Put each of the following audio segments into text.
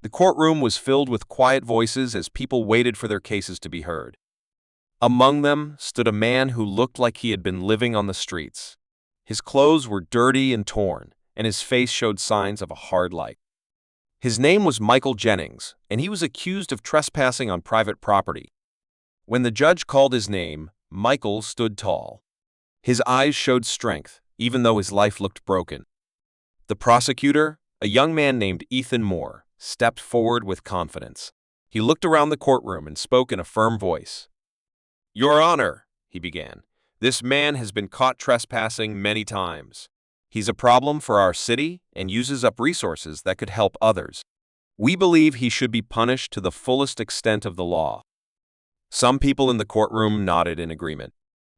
The courtroom was filled with quiet voices as people waited for their cases to be heard. Among them stood a man who looked like he had been living on the streets. His clothes were dirty and torn, and his face showed signs of a hard life. His name was Michael Jennings, and he was accused of trespassing on private property. When the judge called his name, Michael stood tall. His eyes showed strength, even though his life looked broken. The prosecutor, a young man named Ethan Moore, stepped forward with confidence. He looked around the courtroom and spoke in a firm voice. "Your Honor," he began, "this man has been caught trespassing many times. He's a problem for our city and uses up resources that could help others. We believe he should be punished to the fullest extent of the law." Some people in the courtroom nodded in agreement,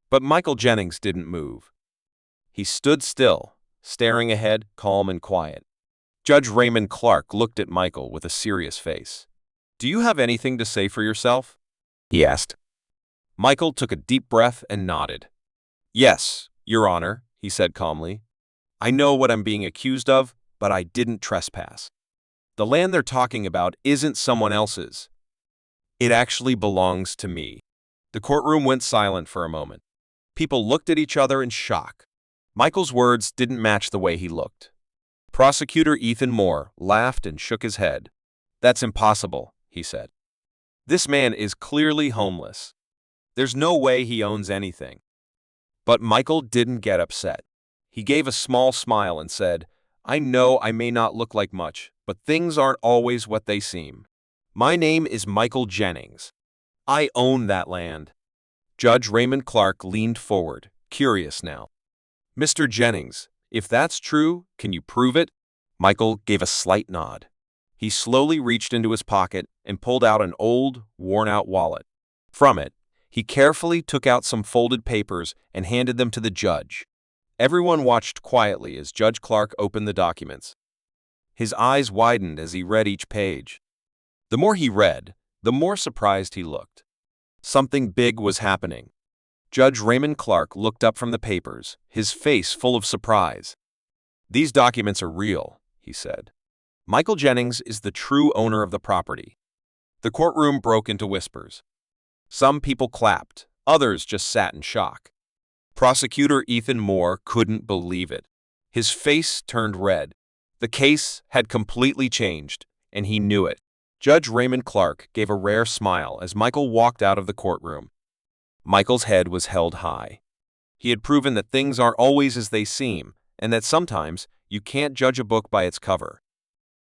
but Michael Jennings didn't move. He stood still, staring ahead, calm and quiet. Judge Raymond Clark looked at Michael with a serious face. "Do you have anything to say for yourself?" he asked. Michael took a deep breath and nodded. "Yes, Your Honor," he said calmly. "I know what I'm being accused of, but I didn't trespass. The land they're talking about isn't someone else's. It actually belongs to me." The courtroom went silent for a moment. People looked at each other in shock. Michael's words didn't match the way he looked. Prosecutor Ethan Moore laughed and shook his head. "That's impossible," he said. "This man is clearly homeless. There's no way he owns anything." But Michael didn't get upset. He gave a small smile and said, "I know I may not look like much, but things aren't always what they seem. My name is Michael Jennings. I own that land." Judge Raymond Clark leaned forward, curious now. "Mr. Jennings, if that's true, can you prove it?" Michael gave a slight nod. He slowly reached into his pocket and pulled out an old, worn-out wallet. From it, he carefully took out some folded papers and handed them to the judge. Everyone watched quietly as Judge Clark opened the documents. His eyes widened as he read each page. The more he read, the more surprised he looked. Something big was happening. Judge Raymond Clark looked up from the papers, his face full of surprise. "These documents are real," he said. "Michael Jennings is the true owner of the property." The courtroom broke into whispers. Some people clapped, others just sat in shock. Prosecutor Ethan Moore couldn't believe it. His face turned red. The case had completely changed, and he knew it. Judge Raymond Clark gave a rare smile as Michael walked out of the courtroom. Michael's head was held high. He had proven that things aren't always as they seem, and that sometimes you can't judge a book by its cover.